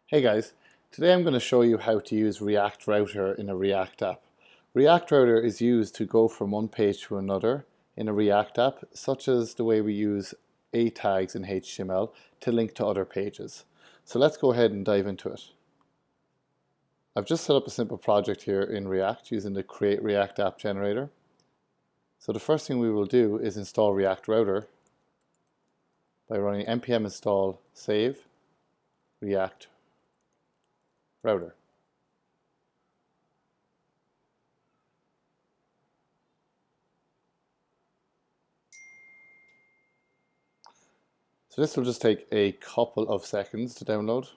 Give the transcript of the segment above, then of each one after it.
Hey guys, today I'm going to show you how to use React Router in a React app. React Router is used to go from one page to another in a React app, such as the way we use A tags in HTML to link to other pages. So let's go ahead and dive into it. I've just set up a simple project here in React using the Create React App Generator. So the first thing we will do is install React Router by running npm install save React Router. So this will just take a couple of seconds to download.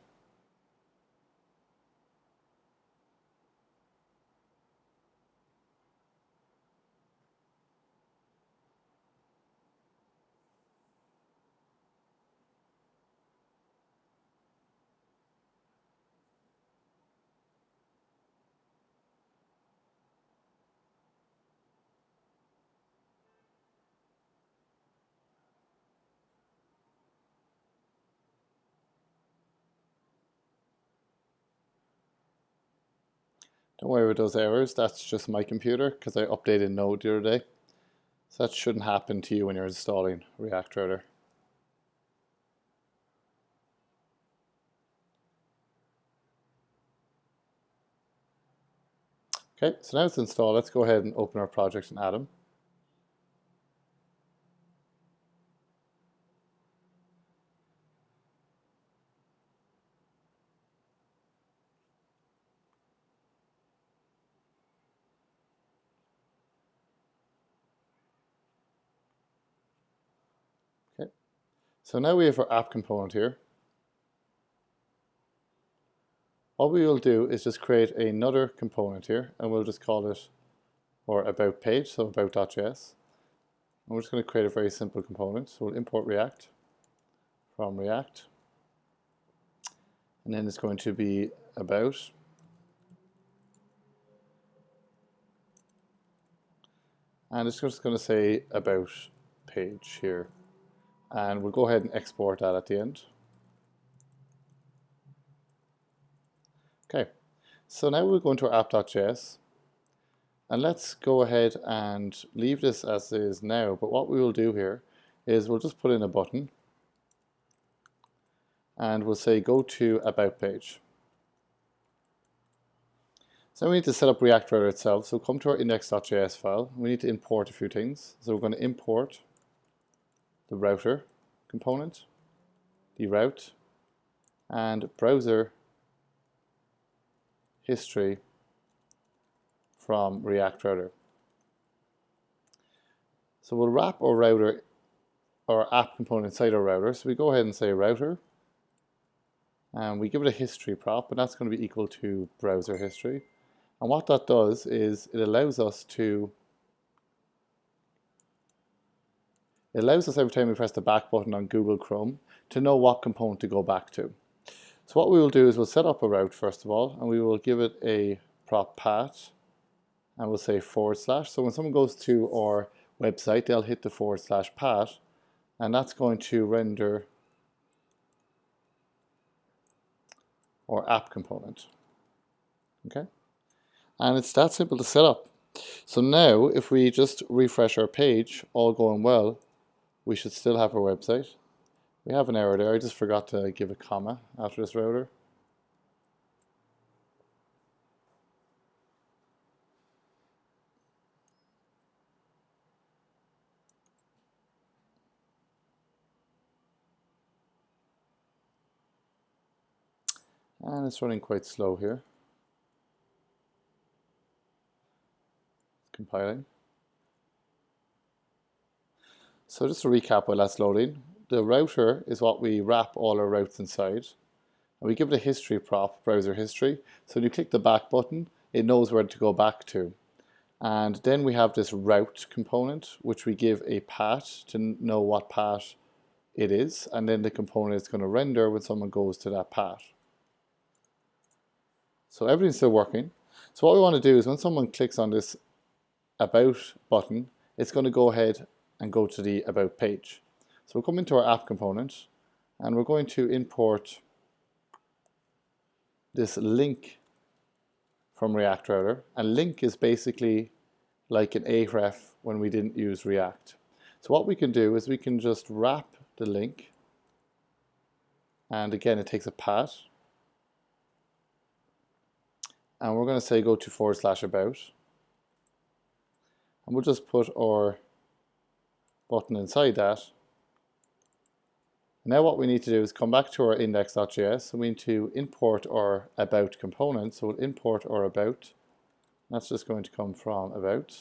Don't worry about those errors, that's just my computer because I updated Node the other day. So that shouldn't happen to you when you're installing React Router. Okay, so now it's installed. Let's go ahead and open our project in Atom. Okay, so now we have our app component here. What we will do is just create another component here, and we'll just call it our about page, so about.js. And we're just going to create a very simple component. So we'll import React from React, and then it's going to be about. And it's just going to say about page here. And we'll go ahead and export that at the end. Okay, so now we'll go into our app.js, and let's go ahead and leave this as is now, but what we will do here is we'll just put in a button, and we'll say go to about page. So we need to set up React Router itself, so come to our index.js file. We need to import a few things, so we're going to import the router component, the route, and browser history from React Router. So we'll wrap our router, our app component inside our router. So we go ahead and say router, and we give it a history prop, and that's going to be equal to browser history. And what that does is it allows us every time we press the back button on Google Chrome to know what component to go back to. So what we will do is we'll set up a route first of all, and we will give it a prop path, and we'll say /. So when someone goes to our website, they'll hit the / path, and that's going to render our app component. Okay, and it's that simple to set up. So now if we just refresh our page, all going well, we should still have our website. We have an error there. I just forgot to give a comma after this router. And it's running quite slow here. Compiling. So just to recap while that's loading, the router is what we wrap all our routes inside. And we give it a history prop, browser history. So when you click the back button, it knows where to go back to. And then we have this route component, which we give a path to know what path it is. And then the component is going to render when someone goes to that path. So everything's still working. So what we want to do is when someone clicks on this about button, it's going to go ahead and go to the about page. So we'll come into our app component, and we're going to import this link from React Router, and link is basically like an href when we didn't use React. So what we can do is we can just wrap the link, and again it takes a path, and we're going to say go to /about, and we'll just put our button inside that. Now what we need to do is come back to our index.js, and we need to import our about component. So we'll import our about. That's just going to come from about.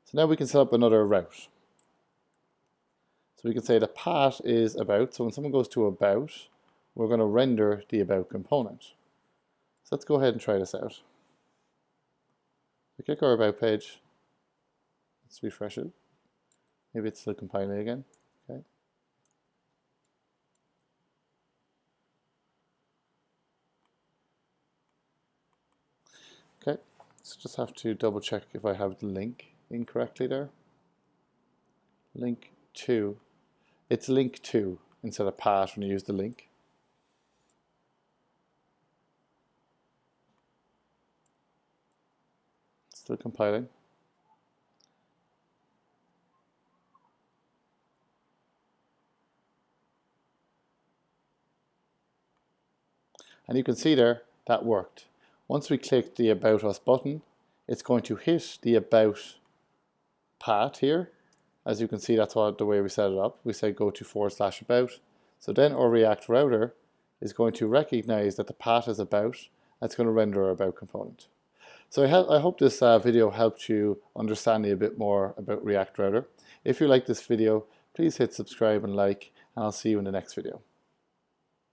So now we can set up another route. So we can say the path is about. So when someone goes to about, we're going to render the about component. So let's go ahead and try this out. We click our about page. Let's refresh it. Maybe it's still compiling again. Okay. Okay, so just have to double check if I have the link incorrectly there. Link to. It's link to instead of path when you use the link. Still compiling. And you can see there that worked. Once we click the About Us button, it's going to hit the About path here. As you can see, that's the way we set it up. We say go to /about. So then our React Router is going to recognize that the path is about. That's going to render our About component. So I hope this video helped you understand a bit more about React Router. If you like this video, please hit subscribe and like, and I'll see you in the next video.